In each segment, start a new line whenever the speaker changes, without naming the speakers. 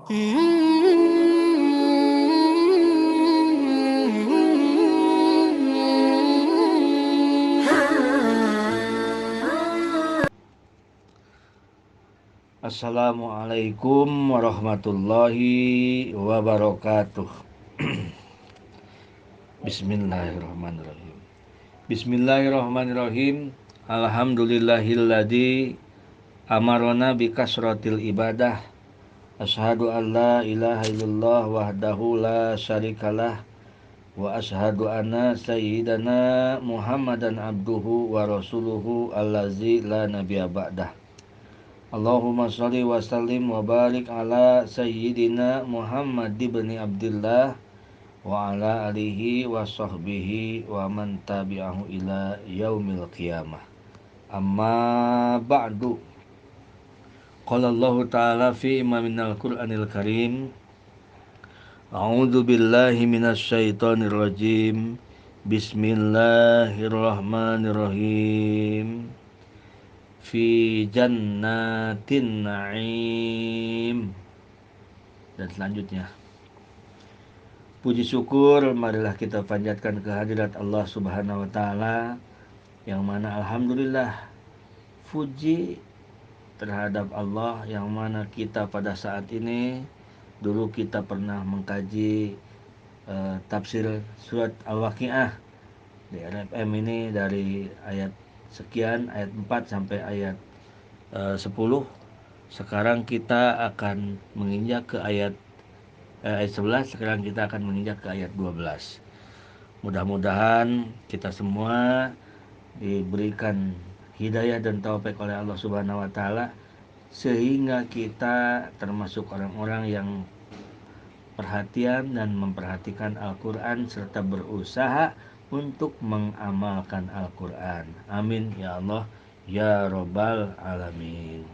Assalamualaikum warahmatullahi wabarakatuh. Bismillahirrahmanirrahim. Bismillahirrahmanirrahim. Alhamdulillahilladzi amarona bikasratil ibadah. Asyhadu an la ilaha illallah wahdahu la syarikalah wa asyhadu anna sayyidana Muhammadan abduhu wa rasuluhu allazi la nabiyya ba'dah. Allahumma shalli wa sallim wa barik ala sayyidina Muhammad ibn Abdullah wa ala alihi wa sahbihi wa man tabi'ahu ila yaumil qiyamah. Amma ba'du. Qala Allah ta'ala fi imaminal Qur'anil Karim. A'udzu billahi minasy syaithanir rajim. Bismillahirrahmanirrahim. Fi jannatin na'im. Dan selanjutnya, puji syukur marilah kita panjatkan kehadirat Allah Subhanahu wa taala, yang mana alhamdulillah puji terhadap Allah, yang mana kita pada saat ini, dulu kita pernah mengkaji tafsir surat Al-Waqiah di RFM ini dari ayat sekian, ayat 4 sampai ayat 10. Sekarang kita akan menginjak ke ayat 11. Sekarang kita akan menginjak ke ayat 12. Mudah-mudahan kita semua diberikan hidayah dan taufik oleh Allah Subhanahu wa taala, sehingga kita termasuk orang-orang yang perhatian dan memperhatikan Al-Quran serta berusaha untuk mengamalkan Al-Quran. Amin ya Allah ya Rabbal Alamin.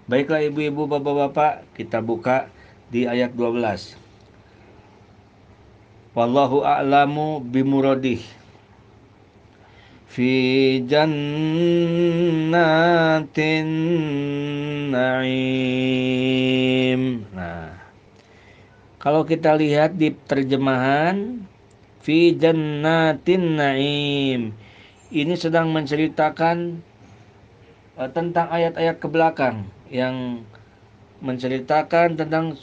Baiklah ibu-ibu, bapak-bapak, kita buka di ayat 12. Wallahu a'lamu bimuradih. Fi jannatin na'im. Nah, kalau kita lihat di terjemahan fi jannatin na'im, ini sedang menceritakan tentang ayat-ayat ke belakang yang menceritakan tentang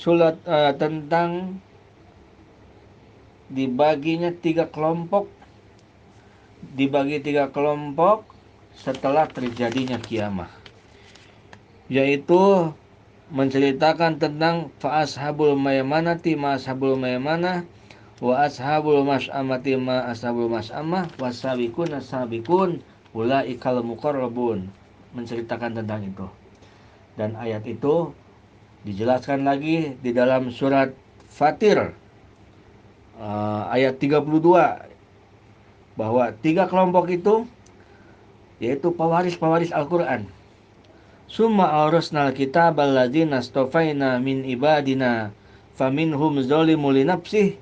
tentang dibagi tiga kelompok setelah terjadinya kiamah, yaitu menceritakan tentang fa ashabul maimanati ma ashabul maimanah wa ashabul mas'amati ma ashabul mas'amah wasabiqun asabiqun ulaikal muqarrabun, menceritakan tentang itu. Dan ayat itu dijelaskan lagi di dalam surat Fatir ayat 32, bahwa tiga kelompok itu yaitu pewaris Al-Quran. Summa awrasnal kitab alladzina astafaina min ibadina faminhum zalimun li nafsihi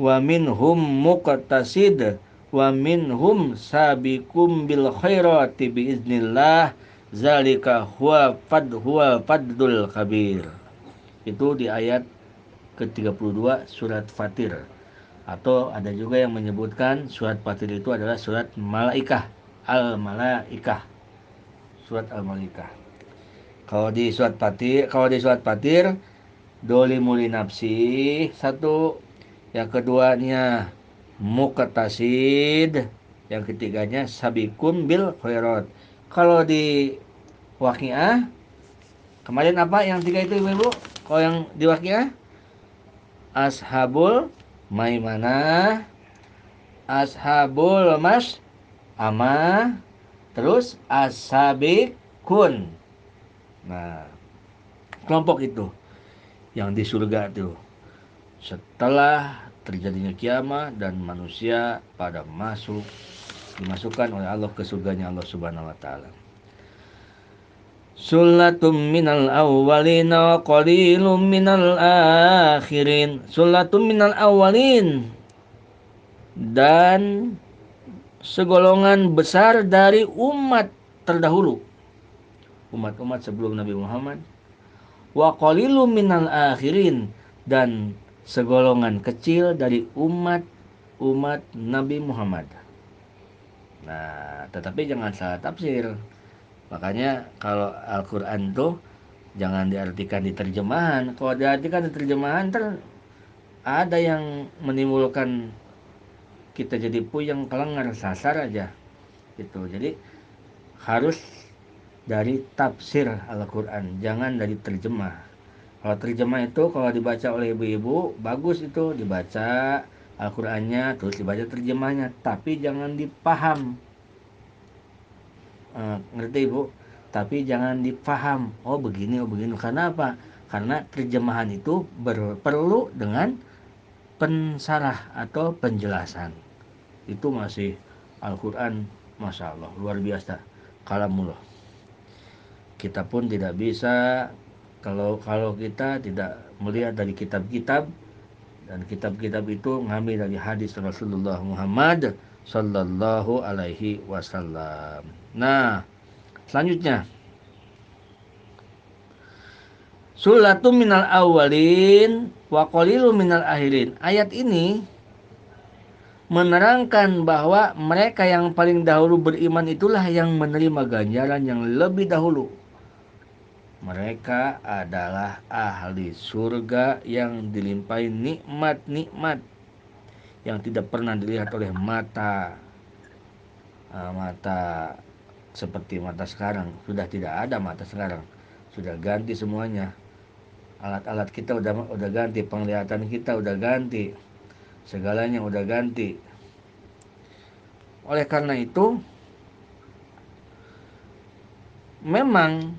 wa minhum muqtasid wa minhum sabiqum bil khairati biiznillah zalika huwa fadlul kabir. Itu di ayat ke-32 surat Fatir. Atau ada juga yang menyebutkan surat Fatir itu adalah surat Malaikah, Al-Malaikah. Surat Al-Malaikah. Kalau di surat Fatir dolimuli nafsi satu, yang keduanya muqtasid, yang ketiganya sabiqun bil khairat. Kalau di Waqiah kemarin apa yang tiga itu ibu-ibu? Kalau yang di Waqiah ashabul maimanah, ashabul mas'amah, terus as-sabiqun. Nah, kelompok itu yang di surga itu setelah terjadinya kiamat dan manusia pada dimasukkan oleh Allah ke surganya Allah Subhanahu wa taala. Sulatum minal awwalin wa qalilum minal akhirin. Sulatum minal awwalin, dan segolongan besar dari umat terdahulu, umat-umat sebelum Nabi Muhammad. wa qalilum minal akhirin, dan segolongan kecil dari umat Nabi Muhammad. Nah, tetapi jangan salah tafsir. Makanya kalau Al-Quran tuh jangan diartikan di terjemahan. Kalau diartikan di terjemahan, ada yang menimbulkan kita jadi puyeng, kelengar, sasar aja gitu. Jadi harus dari tafsir Al-Quran, jangan dari terjemah. Kalau terjemah itu kalau dibaca oleh ibu-ibu bagus, itu dibaca Al-Qurannya terus dibaca terjemahnya, tapi jangan dipaham. Ngerti ibu? Tapi jangan dipaham, oh begini, oh begini. Karena apa? Karena terjemahan itu perlu dengan pensarah atau penjelasan. Itu masih Al-Quran, Masya Allah, luar biasa kalamullah. Kita pun tidak bisa kalau kita tidak melihat dari kitab-kitab, dan kitab-kitab itu ngambil dari hadis Rasulullah Muhammad Sallallahu Alaihi Wasallam. Nah, selanjutnya, Sulatum minal awalin wa qalilum minal akhirin. Ayat ini menerangkan bahwa mereka yang paling dahulu beriman itulah yang menerima ganjaran yang lebih dahulu. Mereka adalah ahli surga yang dilimpahi nikmat-nikmat yang tidak pernah dilihat oleh mata seperti mata sekarang. Sudah tidak ada mata sekarang, sudah ganti semuanya. Alat-alat kita udah ganti, penglihatan kita udah ganti, segalanya udah ganti. Oleh karena itu, memang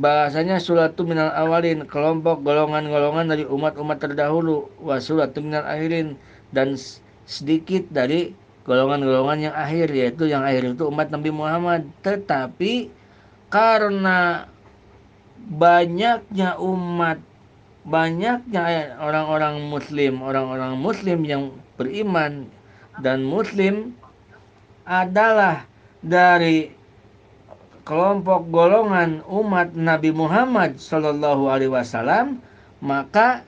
bahasanya sulatu minal awalin, kelompok golongan-golongan dari umat-umat terdahulu, wa sulatu minal akhirin, dan sedikit dari golongan-golongan yang akhir, yaitu yang akhir itu umat Nabi Muhammad. Tetapi karena banyaknya orang-orang muslim yang beriman, dan muslim adalah dari kelompok golongan umat Nabi Muhammad Sallallahu Alaihi Wasallam, maka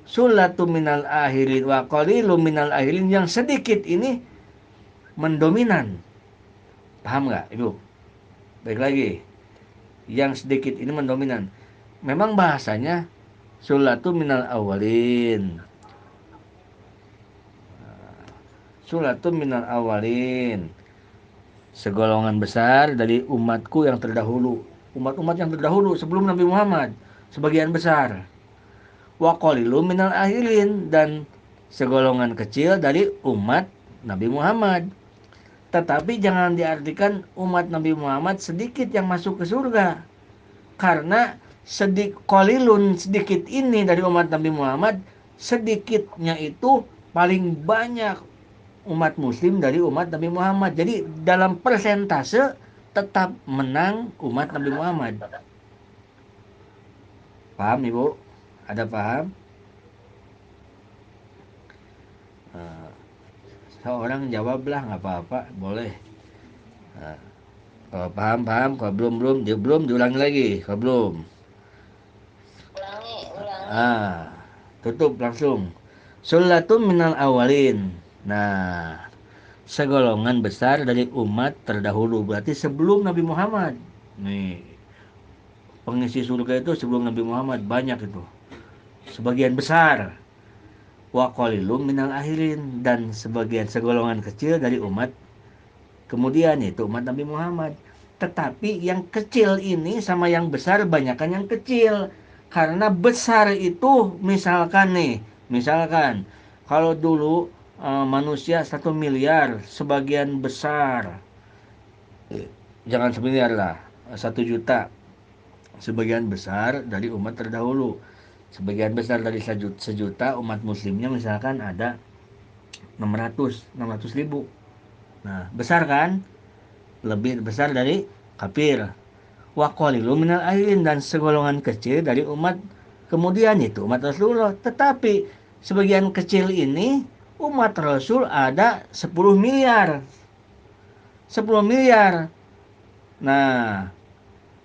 sulatu minal akhirin wa qalilum minal akhirin, yang sedikit ini mendominan. Paham nggak ibu? Baik lagi, yang sedikit ini mendominan. Memang bahasanya sulatu minal awalin, sulatu minal awalin, segolongan besar dari umatku yang terdahulu, umat-umat yang terdahulu sebelum Nabi Muhammad, sebagian besar. Wa qalilum minal akhirin, dan segolongan kecil dari umat Nabi Muhammad. Tetapi jangan diartikan umat Nabi Muhammad sedikit yang masuk ke surga. Karena qalilun, sedikit ini dari umat Nabi Muhammad, sedikitnya itu paling banyak umat muslim dari umat Nabi Muhammad. Jadi dalam persentase tetap menang umat Nabi Muhammad. Paham ibu? Ada paham? Seorang jawablah, nggak apa-apa, boleh. Kalau paham, kalau belum diulangi lagi. Kalau belum, ulangi. Tutup langsung. Sulatum minal awalin. Nah, segolongan besar dari umat terdahulu, berarti sebelum Nabi Muhammad. Nih, pengisi surga itu sebelum Nabi Muhammad banyak itu, sebagian besar. Wa qalilum minal akhirin, dan segolongan kecil dari umat kemudian, yaitu umat Nabi Muhammad. Tetapi yang kecil ini sama yang besar banyakan yang kecil. Karena besar itu misalkan kalau dulu manusia 1 miliar, sebagian besar, jangan 1 miliar lah, 1 juta, sebagian besar dari umat terdahulu. Sebagian besar dari sejuta umat muslimnya misalkan ada 600 ribu. Nah, besar kan? Lebih besar dari kafir. Wa qalilum minal akhirin, dan segolongan kecil dari umat kemudian, itu umat Rasulullah. Tetapi sebagian kecil ini umat Rasul ada 10 miliar. 10 miliar. Nah,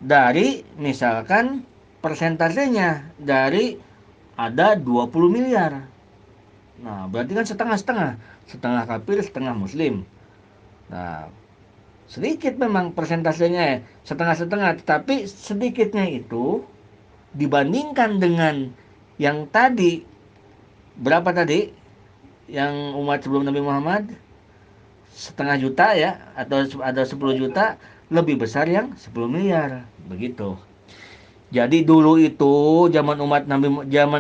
dari misalkan persentasenya dari ada 20 miliar. Nah, berarti kan setengah-setengah. Setengah kafir, setengah muslim. Nah, sedikit memang persentasenya ya, setengah-setengah. Tapi sedikitnya itu dibandingkan dengan yang tadi, berapa tadi? Yang umat sebelum Nabi Muhammad? Setengah juta ya, atau ada 10 juta, lebih besar yang 10 miliar. Begitu. Jadi dulu itu zaman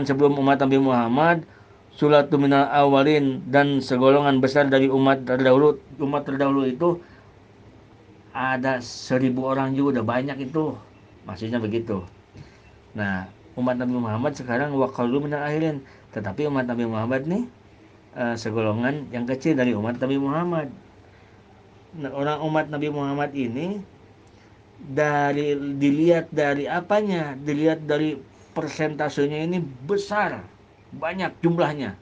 sebelum umat Nabi Muhammad, sulatu minal awalin, dan segolongan besar dari umat terdahulu itu ada 1.000 orang juga, udah banyak itu. Maksudnya begitu. Nah, umat Nabi Muhammad sekarang waqalu minal akhirin, tetapi umat Nabi Muhammad nih segolongan yang kecil dari umat Nabi Muhammad. Nah, orang umat Nabi Muhammad ini dilihat dari apanya? Dilihat dari persentasenya ini besar, banyak jumlahnya.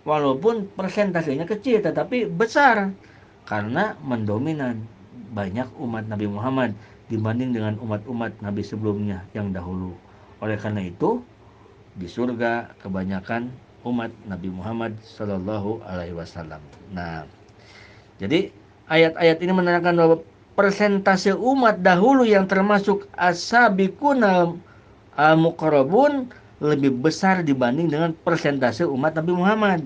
Walaupun persentasenya kecil tetapi besar karena mendominan banyak umat Nabi Muhammad dibanding dengan umat-umat Nabi sebelumnya yang dahulu. Oleh karena itu, di surga kebanyakan umat Nabi Muhammad Shallallahu Alaihi Wasallam. Nah, jadi ayat-ayat ini menerangkan bahwa persentase umat dahulu yang termasuk as-sabiqun al-muqarrabun lebih besar dibanding dengan persentase umat Nabi Muhammad.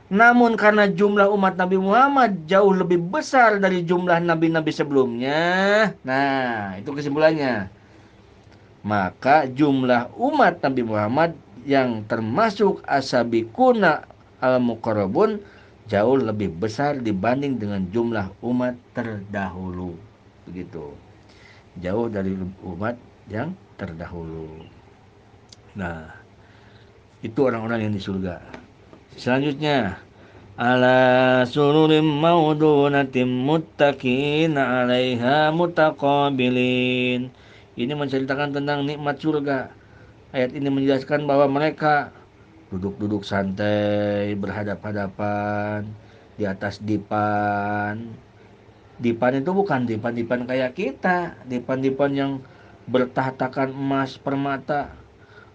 Namun karena jumlah umat Nabi Muhammad jauh lebih besar dari jumlah nabi-nabi sebelumnya, nah itu kesimpulannya. Maka jumlah umat Nabi Muhammad yang termasuk as-sabiquna al-muqarrabun jauh lebih besar dibanding dengan jumlah umat terdahulu. Begitu. Jauh dari umat yang terdahulu. Nah, itu orang-orang yang di surga. Selanjutnya, ala sururim maudunatim muttaqina 'alaiha mutaqabilin. Ini menceritakan tentang nikmat surga. Ayat ini menjelaskan bahwa mereka duduk-duduk santai, berhadap-hadapan di atas dipan. Dipan itu bukan dipan-dipan kayak kita, dipan-dipan yang bertahtakan emas permata.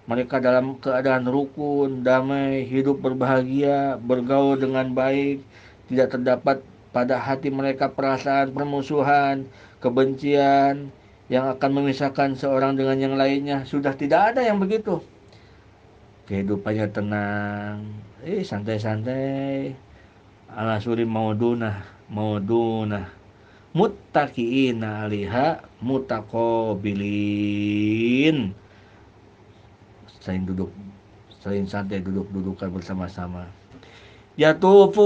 Mereka dalam keadaan rukun, damai, hidup berbahagia, bergaul dengan baik, tidak terdapat pada hati mereka perasaan permusuhan, kebencian yang akan memisahkan seorang dengan yang lainnya. Sudah tidak ada yang begitu. Kehidupannya tenang, santai-santai. Ala suri maudunah, muttaqiina 'alaiha mutaqabilin. Saling santai duduk-dudukan bersama-sama. Yatufu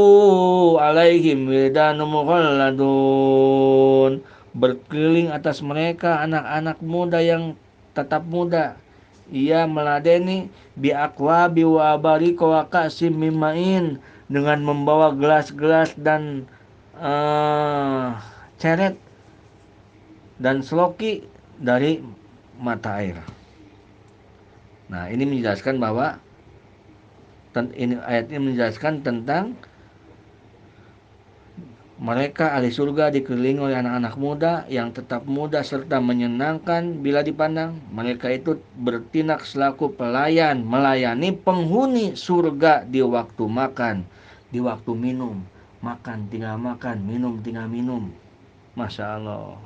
alaihim wildanun mukhalladun. Berkeliling atas mereka anak-anak muda yang tetap muda. Ia meladeni bi aqwabi wa abarika wa ka'sim mimmain, dengan membawa gelas-gelas dan ceret dan seloki dari mata air. Nah, ini menjelaskan bahwa ayat ini menjelaskan tentang mereka ahli surga dikelilingi oleh anak-anak muda yang tetap muda serta menyenangkan bila dipandang. Mereka itu bertindak selaku pelayan, melayani penghuni surga di waktu makan, di waktu minum. Makan tinggal makan, minum tinggal minum. Masya Allah.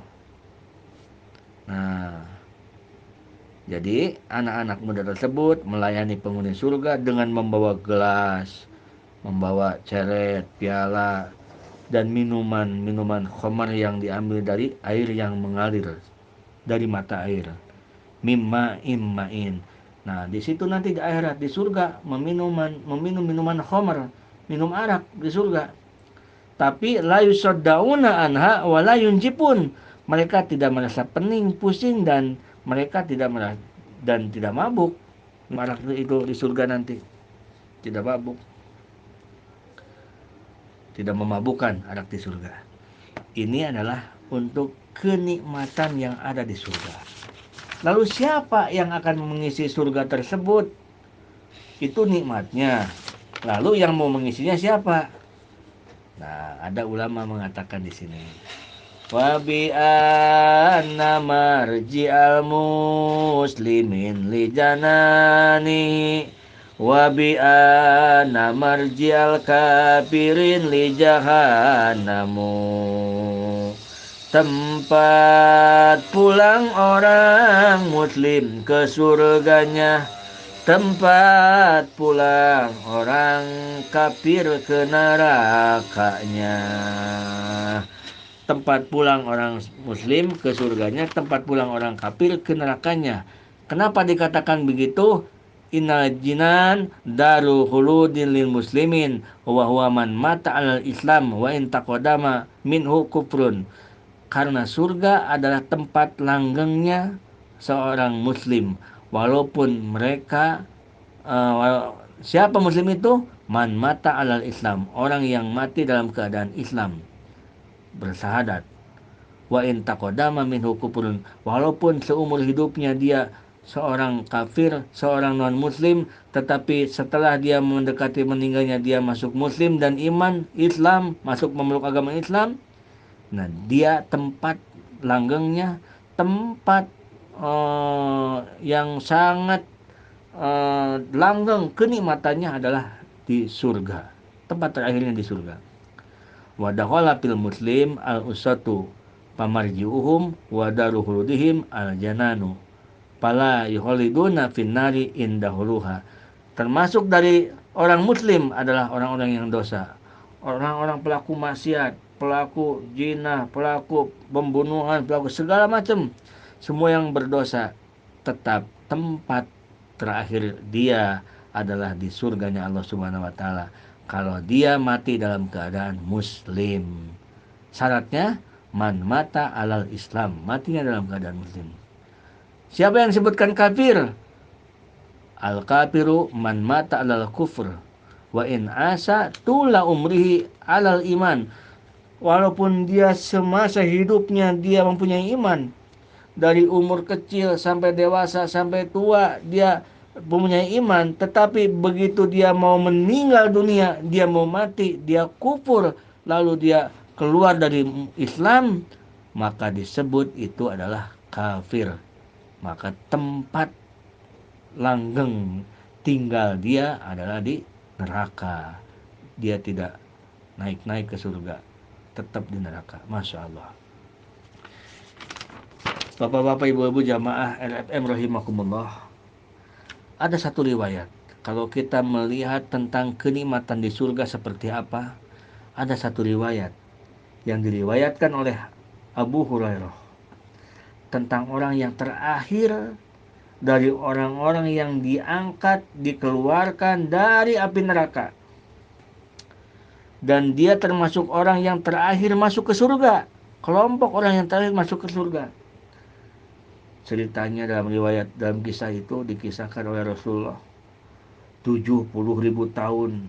Nah, jadi anak-anak muda tersebut melayani penghuni surga dengan membawa gelas, membawa ceret, piala, dan minuman khamar yang diambil dari air yang mengalir dari mata air. Mimma immain. Nah, di situ nanti di akhirat di surga meminum minuman khamar, minum arak di surga. Tapi la yusaddauna anha wa la yunjipun. Mereka tidak merasa pening, pusing, dan mereka tidak mabuk. Arak itu di surga nanti tidak mabuk, tidak memabukkan arak di surga. Ini adalah untuk kenikmatan yang ada di surga. Lalu siapa yang akan mengisi surga tersebut? Itu nikmatnya. Lalu yang mau mengisinya siapa? Nah, ada ulama mengatakan di sini, wa bi anna marji'al muslimin li janani wa bi anna marji'al kafirin li jahannamu. Tempat pulang orang muslim ke surganya, tempat pulang orang kafir ke nerakanya. Tempat pulang orang muslim ke surganya, tempat pulang orang kafir ke nerakanya. Kenapa dikatakan begitu? Innal jinan daru khuludin lil muslimin wa huwa man mata alal islam wa in taqaddama minhu kufrun. Karena surga adalah tempat langgengnya seorang muslim, walaupun mereka siapa muslim itu? Man mata alal Islam, orang yang mati dalam keadaan Islam, bersahadat. Wa in taqaddama minhu kufrun, walaupun seumur hidupnya dia seorang kafir, seorang non muslim, tetapi setelah dia mendekati meninggalnya dia masuk muslim dan iman Islam, masuk memeluk agama Islam. Nah, dia tempat langgengnya, tempat yang sangat langgeng kenikmatannya adalah di surga. Tempat terakhirnya di surga. Wa dakhala fil muslim al usatu pamarji'uhum wa daruhuludihim al jananu. Fala yuhaliduna finnari indahuluha. Termasuk dari orang muslim adalah orang-orang yang dosa, orang-orang pelaku maksiat, pelaku zina, pelaku pembunuhan, pelaku segala macam, semua yang berdosa, tetap tempat terakhir dia adalah di surganya Allah Subhanahu wa taala. Kalau dia mati dalam keadaan muslim. Syaratnya man mata alal Islam, matinya dalam keadaan muslim. Siapa yang disebutkan kafir? Al kafiru man mata alal kufr wa in asa tula umrihi alal iman. Walaupun dia semasa hidupnya dia mempunyai iman, dari umur kecil sampai dewasa sampai tua dia mempunyai iman, tetapi begitu dia mau meninggal dunia, dia mau mati, dia kufur, lalu dia keluar dari Islam, maka disebut itu adalah kafir. Maka tempat langgeng tinggal dia adalah di neraka. Dia tidak naik-naik ke surga, tetap di neraka. Masya Allah. Bapak-bapak, ibu-ibu jamaah LFM rahimakumullah. Ada satu riwayat, kalau kita melihat tentang kenikmatan di surga seperti apa, ada satu riwayat yang diriwayatkan oleh Abu Hurairah tentang orang yang terakhir dari orang-orang yang diangkat, dikeluarkan dari api neraka. Dan dia termasuk orang yang terakhir masuk ke surga. Kelompok orang yang terakhir masuk ke surga. Ceritanya dalam riwayat, dalam kisah itu dikisahkan oleh Rasulullah. 70.000 tahun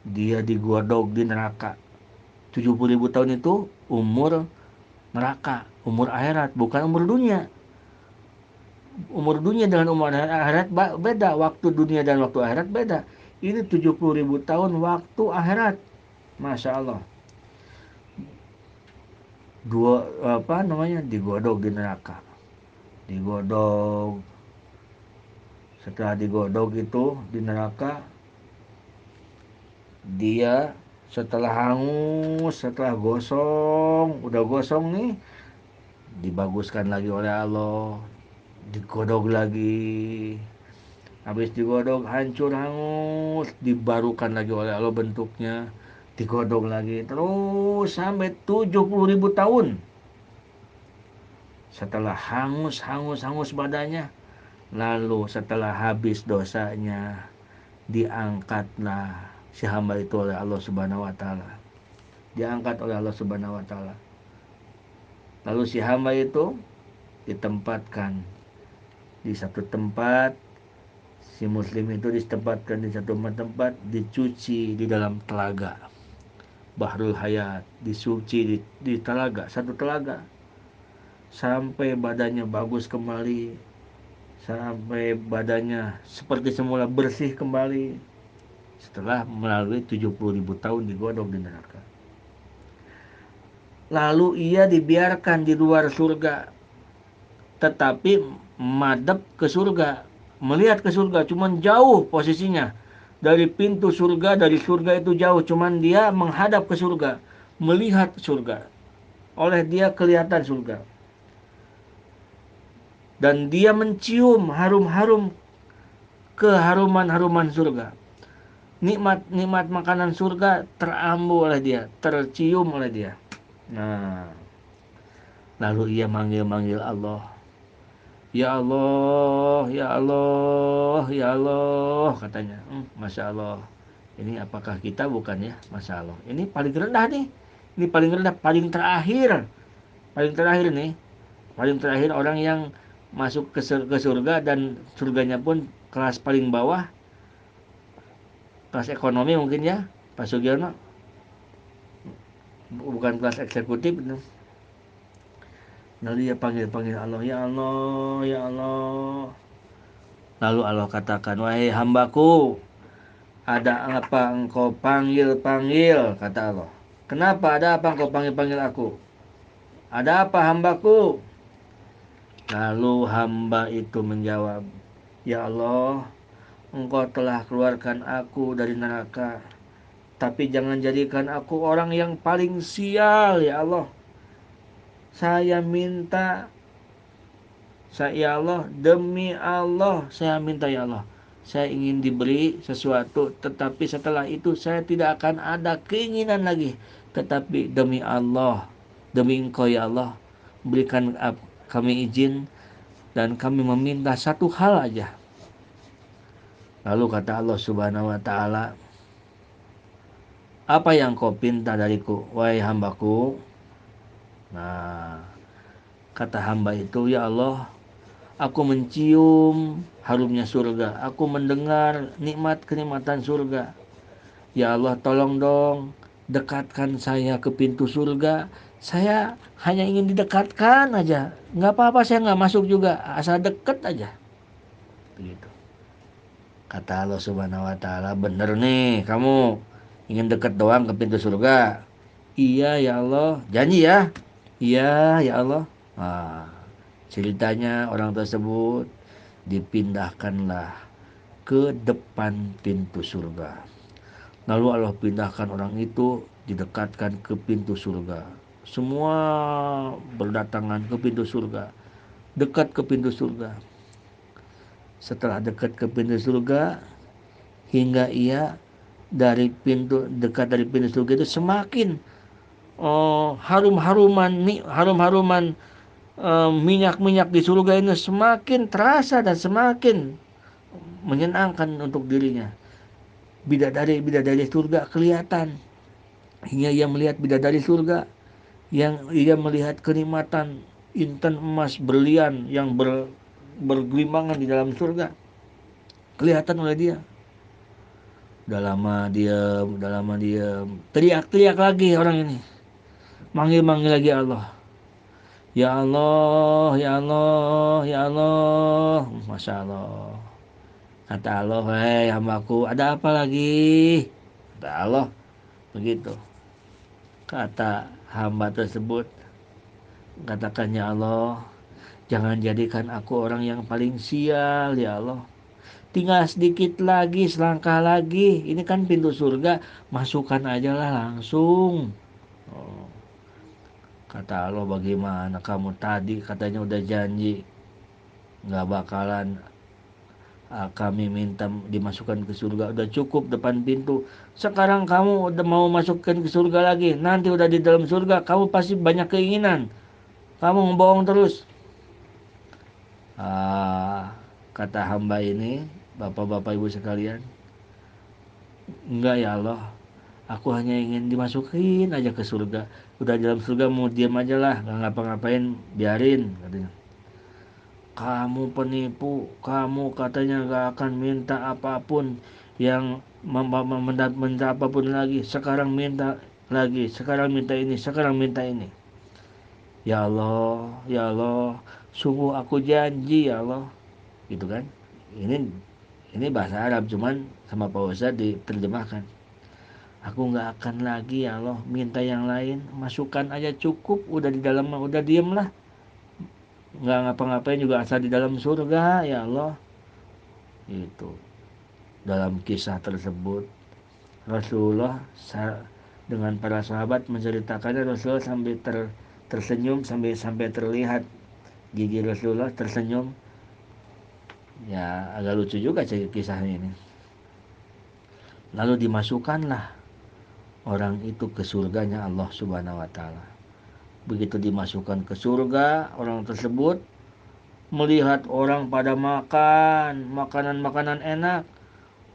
dia digodok di neraka. 70.000 tahun itu umur neraka, umur akhirat, bukan umur dunia. Umur dunia dengan umur akhirat beda, waktu dunia dan waktu akhirat beda. Ini 70.000 tahun waktu akhirat. Masya Allah. Digodok di neraka. Digodok. Setelah digodok itu di neraka, dia setelah hangus, setelah gosong, udah gosong nih, dibaguskan lagi oleh Allah, digodok lagi. Habis digodok hancur hangus, dibarukan lagi oleh Allah bentuknya, digodok lagi terus sampai 70.000 tahun. Setelah hangus badannya, lalu setelah habis dosanya, diangkatlah si hamba itu oleh Allah Subhanahu wa taala. Diangkat oleh Allah Subhanahu wa taala. Lalu si hamba itu ditempatkan di satu tempat. Si muslim itu ditempatkan di satu tempat, dicuci di dalam telaga Bahrul Hayat, disuci di telaga, satu telaga, sampai badannya bagus kembali, sampai badannya seperti semula bersih kembali setelah melalui 70.000 tahun digodok di neraka. lalu ia dibiarkan di luar surga, tetapi madep ke surga, melihat ke surga, cuman jauh posisinya dari pintu surga, dari surga itu jauh, cuman dia menghadap ke surga, melihat surga, oleh dia kelihatan surga, dan dia mencium harum-harum keharuman-haruman surga. Nikmat-nikmat makanan surga terambu oleh dia, tercium oleh dia. Nah, lalu ia manggil-manggil Allah. Ya Allah, ya Allah, ya Allah, katanya. Masya Allah. Ini apakah kita bukan ya? Masya Allah. Ini paling rendah nih. Ini paling rendah, paling terakhir. Paling terakhir nih. Paling terakhir orang yang masuk ke surga, dan surganya pun kelas paling bawah, kelas ekonomi mungkin ya, Pak Sugiono. Bukan kelas eksekutif. Lalu dia panggil-panggil Allah, ya Allah, ya Allah. Lalu Allah katakan, wahai hambaku, ada apa engkau panggil-panggil, kata Allah. Kenapa, ada apa engkau panggil-panggil aku? Ada apa hambaku? Lalu hamba itu menjawab, ya Allah, engkau telah keluarkan aku dari neraka, tapi jangan jadikan aku orang yang paling sial, ya Allah. Saya minta, ya Allah, demi Allah, saya minta ya Allah, saya ingin diberi sesuatu, tetapi setelah itu saya tidak akan ada keinginan lagi. Tetapi demi Allah, demi Engkau ya Allah, berikan kami izin, dan kami meminta satu hal aja. Lalu kata Allah Subhanahu wa taala, apa yang kau pinta dariku, wahai hambaku? Nah, kata hamba itu, ya Allah, aku mencium harumnya surga, aku mendengar nikmat kenikmatan surga. Ya Allah, tolong dong dekatkan saya ke pintu surga. Saya hanya ingin didekatkan aja. Nggak apa-apa, saya nggak masuk juga, asal deket aja. Begitu. Kata Allah Subhanahu wa taala, bener nih kamu ingin deket doang ke pintu surga. Iya ya Allah, janji ya. Iya ya Allah. Nah, ceritanya orang tersebut dipindahkanlah ke depan pintu surga. Lalu Allah pindahkan orang itu, didekatkan ke pintu surga. Semua berdatangan ke pintu surga, dekat ke pintu surga. Setelah dekat ke pintu surga, hingga ia dekat dari pintu surga itu semakin harum-haruman minyak-minyak di surga ini semakin terasa dan semakin menyenangkan untuk dirinya. Bidadari-bidadari surga kelihatan, hingga ia melihat bidadari surga, yang ia melihat kenikmatan intan emas berlian yang bergelimangan di dalam surga, kelihatan oleh dia. Udah lama diam, teriak-teriak lagi orang ini, manggil-manggil lagi Allah. Ya Allah, ya Allah, ya Allah. Masya Allah. Kata Allah, hei hambaku, ada apa lagi? Kata Allah, begitu. Kata hamba tersebut, katakan ya Allah, jangan jadikan aku orang yang paling sial ya Allah. Tinggal sedikit lagi, selangkah lagi. Ini kan pintu surga, masukkan aja lah langsung. Oh, kata Allah, bagaimana kamu tadi katanya udah janji nggak bakalan kami minta dimasukkan ke surga, udah cukup depan pintu. Sekarang kamu udah mau masukkan ke surga lagi, nanti udah di dalam surga kamu pasti banyak keinginan, kamu ngebohong terus. Kata hamba ini, bapak-bapak ibu sekalian, enggak ya Allah, aku hanya ingin dimasukin aja ke surga. Udah di dalam surga mau diam aja lah, nggak ngapa-ngapain, biarin, katanya. Kamu penipu, kamu katanya gak akan minta apapun, yang minta apapun lagi, sekarang minta lagi, sekarang minta ini, sekarang minta ini. Ya Allah, ya Allah, sungguh aku janji ya Allah, gitu kan. Ini bahasa Arab, cuman sama Pak Ustadz diterjemahkan. Aku nggak akan lagi ya Allah minta yang lain, masukkan aja cukup, udah di dalam udah diem lah, nggak ngapa-ngapain juga asal di dalam surga ya Allah. Itu dalam kisah tersebut Rasulullah dengan para sahabat menceritakannya, Rasulullah sampai tersenyum, sampai terlihat gigi Rasulullah tersenyum. Ya agak lucu juga kisahnya ini. Lalu dimasukkanlah orang itu ke surganya Allah Subhanahu wa taala. Begitu dimasukkan ke surga, orang tersebut melihat orang pada makan makanan-makanan enak,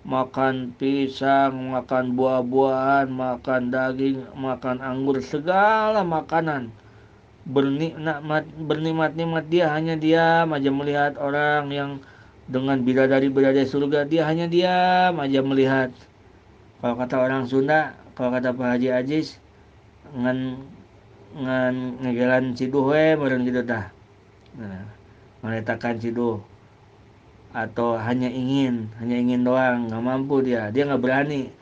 makan pisang, makan buah-buahan, makan daging, makan anggur, segala makanan. Bernikmat-nikmat, dia hanya diam aja melihat orang yang dengan bidadari-bidadari surga, dia hanya diam aja melihat. Kalau kata orang Sunda, kalau kata Pak Haji Ajis, ngan ngan ngegelan ciduh we meureun gitu tah. Nah, menetakan ciduh atau hanya ingin doang, nggak mampu, dia nggak berani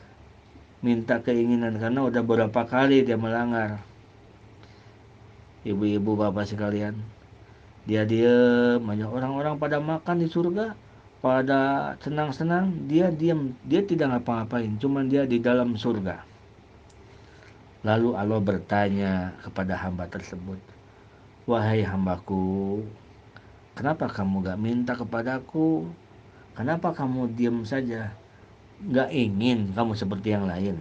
minta keinginan karena udah beberapa kali dia melanggar. Ibu-ibu bapak sekalian, dia diem aja, orang-orang pada makan di surga, pada senang-senang, dia diam, dia tidak ngapa-ngapain, cuman dia di dalam surga. Lalu Allah bertanya kepada hamba tersebut, wahai hambaku, kenapa kamu gak minta kepadaku? Kenapa kamu diam saja? Gak ingin kamu seperti yang lain?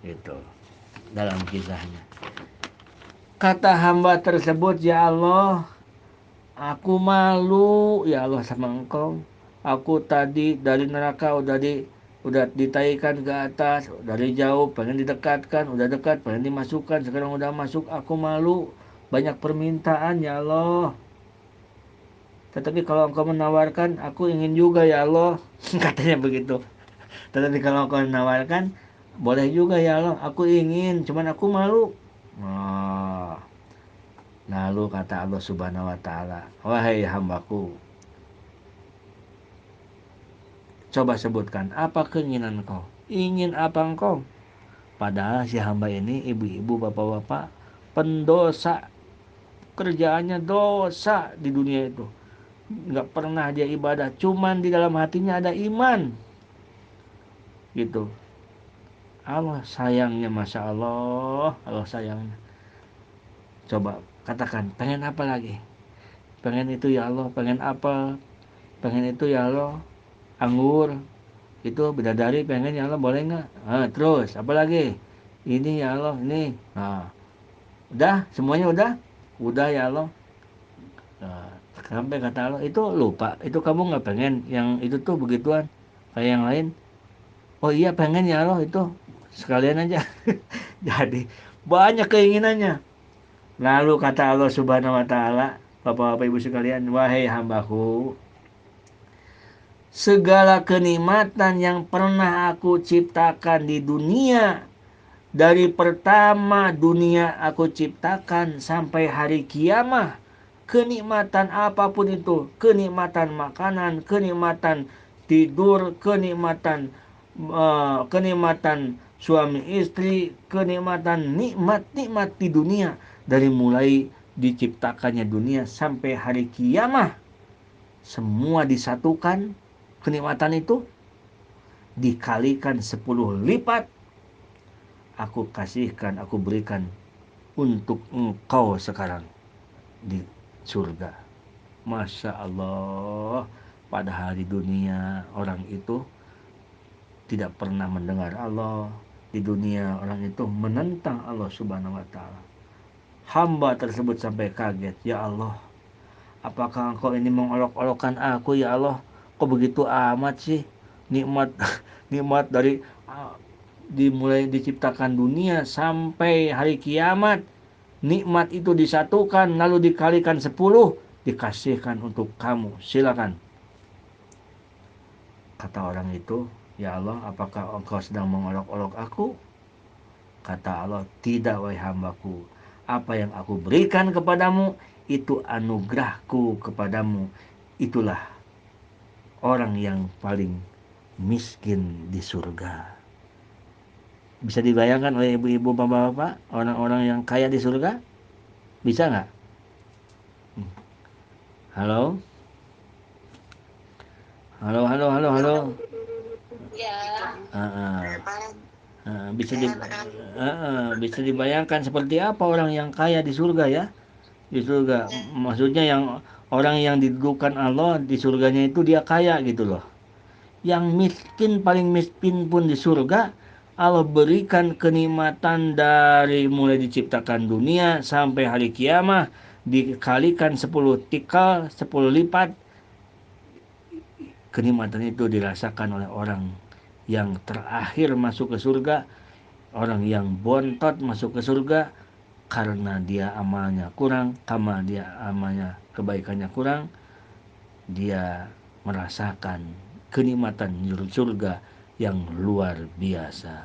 Itu dalam kisahnya. Kata hamba tersebut, ya Allah, aku malu ya Allah sama engkau. Aku tadi dari neraka udah ditaikan ke atas, dari jauh pengen didekatkan, udah dekat pengen dimasukkan, sekarang udah masuk, aku malu. Banyak permintaan ya Allah. Tetapi kalau engkau menawarkan, aku ingin juga ya Allah. Katanya begitu. Tetapi kalau engkau menawarkan, boleh juga ya Allah, aku ingin, cuman aku malu. Oh. Lalu kata Allah Subhanahu wa taala, wahai hambaku, coba sebutkan apa keinginan engkau? Ingin apa engkau? Padahal si hamba ini, ibu-ibu, bapak-bapak, pendosa, kerjaannya dosa di dunia itu. Nggak pernah dia ibadah, cuman di dalam hatinya ada iman. Gitu. Allah sayangnya, Masya Allah, Allah sayangnya. Coba katakan, pengen apa lagi? Pengen itu ya Allah, pengen apa? Pengen itu ya Allah, anggur. Itu bidadari pengen ya Allah, boleh nggak? Terus apa lagi? Ini ya Allah, ini. Nah, udah, semuanya udah ya Allah. Nah, sampai kata Allah, itu lupa, itu kamu nggak pengen yang itu tuh begituan kayak yang lain. Oh iya pengen ya Allah, itu sekalian aja. Jadi banyak keinginannya. Lalu kata Allah Subhanahu wa taala, Bapak-bapak Ibu sekalian, wahai hambaku, segala kenikmatan yang pernah aku ciptakan di dunia, dari pertama dunia aku ciptakan sampai hari kiamat, kenikmatan apapun itu, kenikmatan makanan, kenikmatan tidur, kenikmatan suami istri, kenikmatan nikmat-nikmat di dunia, dari mulai diciptakannya dunia sampai hari kiamat, semua disatukan, kenikmatan itu dikalikan 10 lipat, aku kasihkan, aku berikan untuk engkau sekarang di surga. Masya Allah, padahal di dunia orang itu tidak pernah mendengar Allah. Di dunia orang itu menentang Allah Subhanahu wa taala. Hamba tersebut sampai kaget, ya Allah, apakah engkau ini mengolok-olokkan aku ya Allah? Kok begitu amat sih nikmat nikmat dari dimulai diciptakan dunia sampai hari kiamat, nikmat itu disatukan lalu dikalikan 10, dikasihkan untuk kamu, silakan. Kata orang itu, ya Allah, apakah engkau sedang mengolok-olok aku? Kata Allah, tidak wahai hambaku, apa yang aku berikan kepadamu itu anugerahku kepadamu. Itulah orang yang paling miskin di surga. Bisa dibayangkan oleh ibu-ibu, bapak-bapak, orang-orang yang kaya di surga? Bisa nggak? Halo? Halo, halo, halo, halo.
Ya,
Ah, bisa bisa dibayangkan seperti apa orang yang kaya di surga ya? Di surga, maksudnya yang orang yang didudukan Allah di surganya itu dia kaya gitu loh. Yang miskin, paling miskin pun di surga, Allah berikan kenikmatan dari mulai diciptakan dunia sampai hari kiamat, dikalikan 10 tikal, 10 lipat. Kenikmatan itu dirasakan oleh orang yang terakhir masuk ke surga, orang yang bontot masuk ke surga karena dia amalnya kurang, karena dia amalnya kebaikannya kurang, dia merasakan kenikmatan surga yang luar biasa.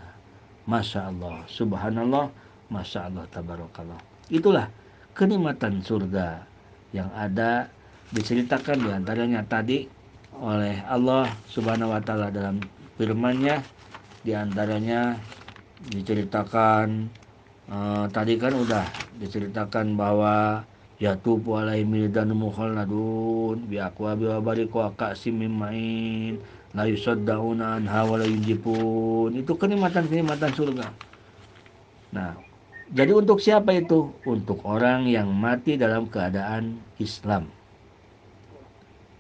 Masya Allah, subhanallah, masya Allah, tabarakallah. Itulah kenikmatan surga yang ada, diceritakan diantaranya tadi oleh Allah subhanahu wa ta'ala dalam firman-Nya. Diantaranya diceritakan tadi kan udah diceritakan bahwa yatufu alaihim wildan mukhalladun bi aqwabi wa bariqu akasim min ma'in la yusaddauna anha wa la yunjifun. Itu kenikmatan-kenikmatan surga. Nah, jadi untuk siapa itu? Untuk orang yang mati dalam keadaan Islam.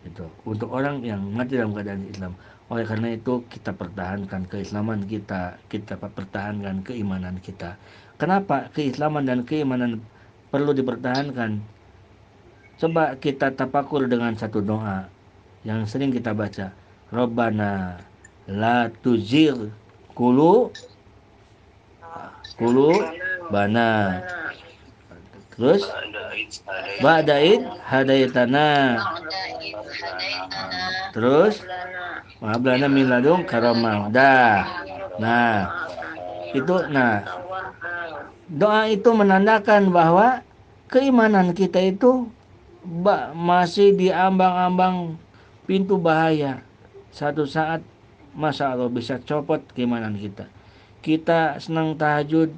Itu untuk orang yang mati dalam keadaan Islam. Oleh karena itu kita pertahankan keislaman kita, kita pertahankan keimanan kita. Kenapa keislaman dan keimanan perlu dipertahankan? Coba kita tapakur dengan satu doa yang sering kita baca. Rabbana la tuzigh kulu kulu bana. Terus ba'daid hadaitana. Terus wahablana min ladung karamah. Dah. Nah, doa itu menandakan bahwa keimanan kita itu masih di ambang-ambang pintu bahaya. Satu saat Masya Allah bisa copot keimanan kita. Kita senang tahajud,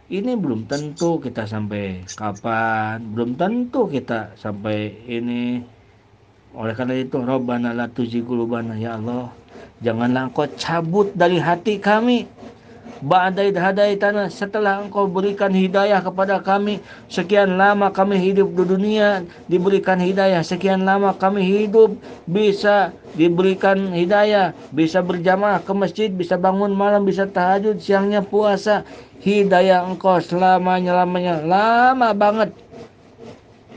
ini belum tentu kita sampai kapan, belum tentu kita sampai ini. Oleh karena itu, Rabbana la tuzigh qulubana, ya Allah, janganlah Engkau cabut dari hati kami. Ba'daid hadaitana, setelah Engkau berikan hidayah kepada kami. Sekian lama kami hidup di dunia diberikan hidayah, sekian lama kami hidup bisa diberikan hidayah, bisa berjamaah ke masjid, bisa bangun malam, bisa tahajud, siangnya puasa. Hidayah Engkau selamanya-lamanya, lama banget.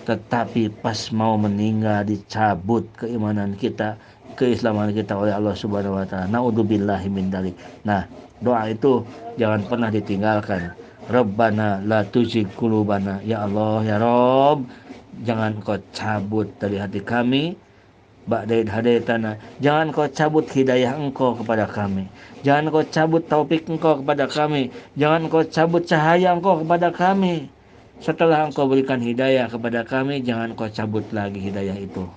Tetapi pas mau meninggal dicabut keimanan kita, keislaman kita oleh Allah Subhanahu wa taala. Naudzubillahi min dzalik. Nah, doa itu jangan pernah ditinggalkan. Rabbana la tuzigh qulubana. Ya Allah, ya Rabb, jangan Kau cabut dari hati kami ba'da hadaitana. Jangan Kau cabut hidayah Engkau kepada kami. Jangan Kau cabut taufik Engkau kepada kami. Jangan Kau cabut cahaya Engkau kepada kami. Setelah Engkau berikan hidayah kepada kami, jangan Kau cabut lagi hidayah itu.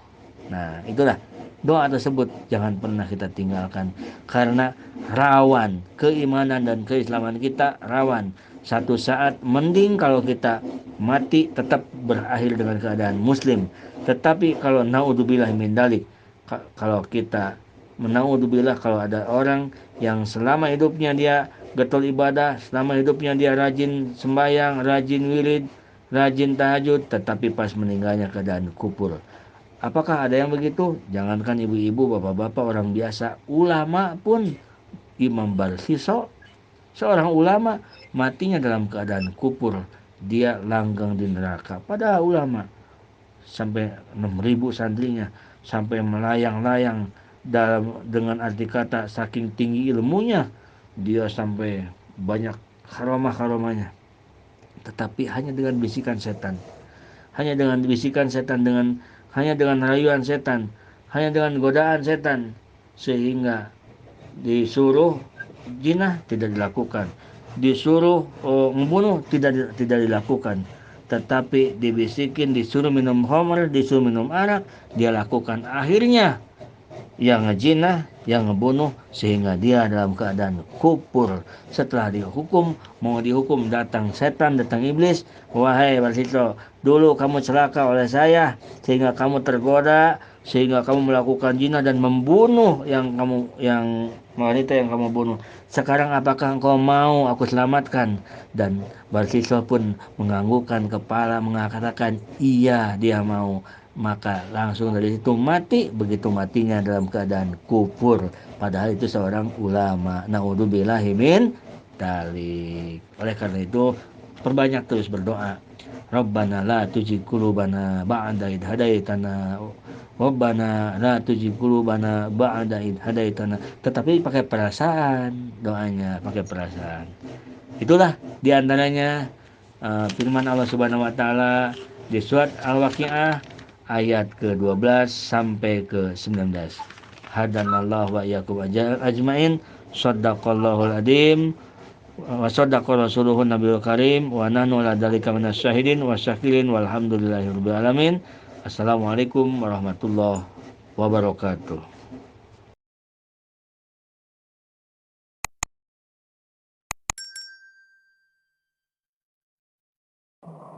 Nah, itulah doa tersebut jangan pernah kita tinggalkan. Karena rawan keimanan dan keislaman kita, rawan. Satu saat mending kalau kita mati tetap berakhir dengan keadaan muslim. Tetapi kalau naudzubillah min dalik, kalau kita menaudzubillah, kalau ada orang yang selama hidupnya dia getol ibadah, selama hidupnya dia rajin sembahyang, rajin wirid, rajin tahajud, tetapi pas meninggalnya keadaan kufur. Apakah ada yang begitu? Jangankan ibu-ibu, bapak-bapak, orang biasa, ulama pun. Imam Barsiso, seorang ulama, matinya dalam keadaan kufur. Dia langgeng di neraka. Padahal ulama sampai 6.000 santrinya, sampai melayang-layang dengan arti kata saking tinggi ilmunya, dia sampai banyak karomah-karomahnya. Tetapi hanya dengan bisikan setan, hanya dengan bisikan setan, hanya dengan rayuan setan, hanya dengan godaan setan, sehingga disuruh jinah tidak dilakukan, disuruh membunuh tidak dilakukan, tetapi dibisikin, disuruh minum khamr, disuruh minum arak, dia lakukan. Akhirnya yang ngejinah, yang ngebunuh, sehingga dia dalam keadaan kufur. Setelah dihukum, mau dihukum, datang setan, datang iblis, wahai Barsito, dulu kamu celaka oleh saya, sehingga kamu tergoda, sehingga kamu melakukan zina dan membunuh yang wanita yang kamu bunuh. Sekarang apakah engkau mau aku selamatkan? Dan Barsito pun menganggukkan kepala, mengatakan iya, dia mau. Maka langsung dari situ mati. Begitu matinya dalam keadaan kufur, padahal itu seorang ulama. Naudzubillahi min dzalik. Oleh karena itu perbanyak terus berdoa. Rabbana la tuzigh qulubana ba'da idh hadaitana. Rabbana la tuzigh qulubana ba'da idh hadaitana. Tetapi pakai perasaan doanya, pakai perasaan. Itulah diantaranya firman Allah Subhanahu wa taala di surat Al-Waqiah ayat ke-12 sampai ke-19. Hadanallahu wa iyyakum ajmain. Shadaqallahul adzim wa sadaqa rasuluhun nabiyul karim wa nahnu ala dzalika minasyahidin wa syakirin walhamdulillahirabbil alamin. Assalamualaikum warahmatullahi wabarakatuh.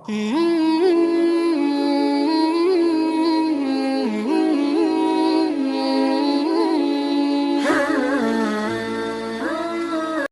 Hmm.